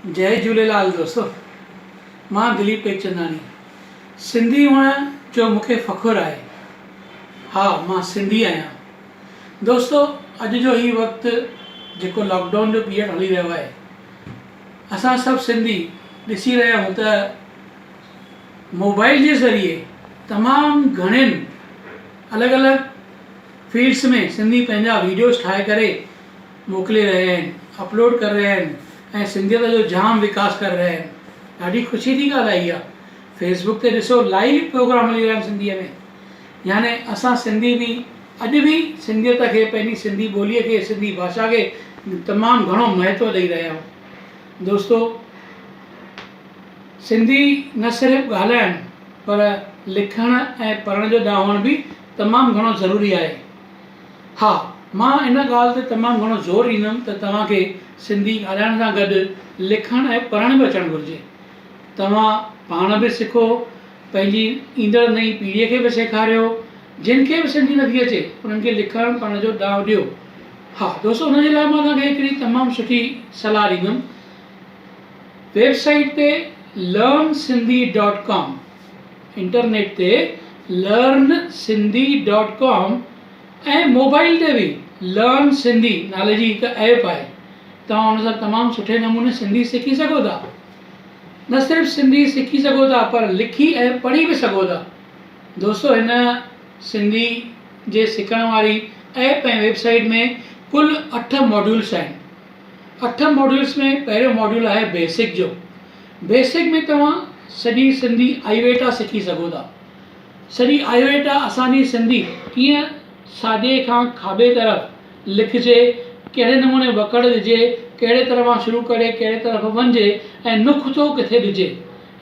जय झूलेलाल दोस्तों, मां दिलीप टेकचंदानी। सिंधी हुअण जो मूंखे फ़ख़ुरु आहे। हा, मां सिंधी आहियां। दोस्तों, अॼु जो ही वक़्तु जेको लॉकडाउन जो पीरियड हली रहियो आहे, असां सभु सिंधी ॾिसी रहिया आहियूं त मोबाइल जे ज़रिए तमामु घणनि अलॻि अलॻि फील्ड्स में सिंधी पंहिंजा वीडियोज़ ठाहे करे मोकिले रहिया आहिनि, अपलोड करे रहिया आहिनि ऐं सिंधियत जो जाम विकास करे रहिया आहिनि। ॾाढी ख़ुशी जी ॻाल्हि आहे इहा। फेसबुक ते ॾिसो, लाइव प्रोग्राम हली रहिया आहिनि सिंधीअ में। याने असां सिंधी बि अॼु बि सिंधियत खे, पंहिंजी सिंधी ॿोलीअ खे, सिंधी भाषा खे तमामु घणो महत्व ॾेई रहिया आहियूं। दोस्तों, सिंधी न सिर्फ़ु ॻाल्हाइण पर लिखण ऐं पढ़ण जो ॾांहुं बि तमामु घणो ज़रूरी आहे। हा, मां इन ॻाल्हि ते तमामु घणो ज़ोर ॾींदुमि त तव्हांखे सिंधी ॻाल्हाइण सां गॾु लिखण ऐं पढ़ण बि अचणु घुरिजे। तव्हां पाण बि सिखो, पंहिंजी ईंदड़ नई पीढ़ीअ खे बि सेखारियो। जिन खे बि सिंधी नथी अचे उन्हनि खे लिखण पढ़ण जो ॾांहुं ॾियो। हा दोस्तों, हुन जे लाइ मां तव्हांखे हिकिड़ी तमामु सुठी सलाह ॾींदुमि। वेबसाइट ते learnsindhi.com, इंटरनेट ते learnsindhi.com ऐं मोबाइल ते बि लर्न सिंधी नाले जी हिकु ऐप आहे। तव्हां हुन सां तमामु सुठे नमूने सिंधी सिखी सघो था। न सिर्फ़ु सिंधी सिखी सघो था पर लिखी ऐं पढ़ी बि सघो था। दोस्तों, हिन सिंधी जे सिखण वारी ऐप ऐं वेबसाइट में कुल 8 मॉड्यूल्स आहिनि। 8 मॉड्यूल्स में पहिरियों मॉड्यूल आहे बेसिक जो। बेसिक में तव्हां सॼी सिंधी आईवेटा सिखी सघो था। सॼी आईवेटा असांजी सिंधी कीअं साॼे खां खाॿे तरफ़ लिखिजे, कहिड़े नमूने वकड़ ॾिजे, कहिड़े तरफ़ां शुरू करे कहिड़े तरफ़ वञिजे ऐं नुक़्तो किथे ॾिजे।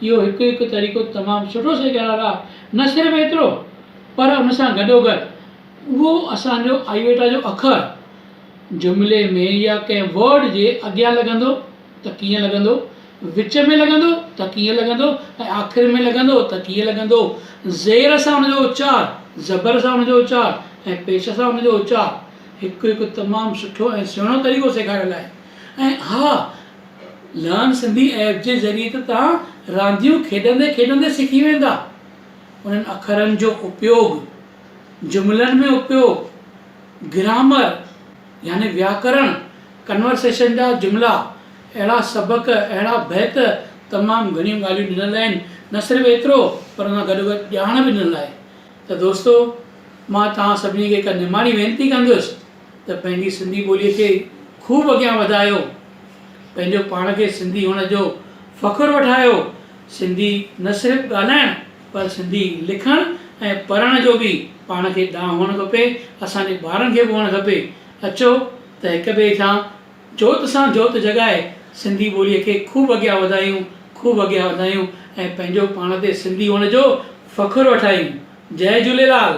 इहो हिकु हिकु तरीक़ो तमामु सुठो सेखारियल आहे। न सिर्फ़ु एतिरो पर उन सां गॾोगॾु उहो असांजो आईवेटा जो अख़र जुमिले में या कंहिं वर्ड जे अॻियां लॻंदो त कीअं लॻंदो, विच में लॻंदो त कीअं लॻंदो ऐं आख़िर में लॻंदो त कीअं लॻंदो। ज़ेर सां हुनजो उचार, ज़बर सां हुनजो उचार ऐं पेश सां हुनजो उचार हिकु हिकु तमामु सुठो ऐं सुहिणो तरीक़ो सेखारियल आहे। ऐं हा, लर्न सिंधी ऐप जे ज़रिए त तव्हां रांदियूं खेॾंदे खेॾंदे सिखी वेंदा। उन्हनि अखरनि जो उपयोग, जुमिलनि में उपयोग, ग्रामर यानी व्याकरण, कन्वर्सेशन जा जुमिला, अहिड़ा सबक़, अहिड़ा बैत तमामु घणियूं ॻाल्हियूं ॾिनल आहिनि। न सिर्फ़ु एतिरो पर हुन गॾोगॾु ॼाण बि ॾिनल आहे। त दोस्तों, मां तव्हां सभिनी खे हिकु निमाणी वेनिती कंदुसि त पंहिंजी सिंधी ॿोलीअ खे ख़ूब अॻियां वधायो, पंहिंजो पाण खे सिंधी हुअण जो फ़ख़ुरु वठायो। सिंधी न सिर्फ़ु ॻाल्हाइण पर सिंधी लिखण ऐं पढ़ण जो बि पाण खे ॾांहुं हुअणु खपे। असांजे ॿारनि खे बि हुअणु खपे। अचो त हिक ॿिए सां जोत जॻाए सिंधी ॿोलीअ खे ख़ूब अॻियां वधायूं, ख़ूब अॻियां वधायूं ऐं पंहिंजो पाण ते सिंधी हुअण जो फ़ख़ुरु वठायूं। जय झूलेलाल।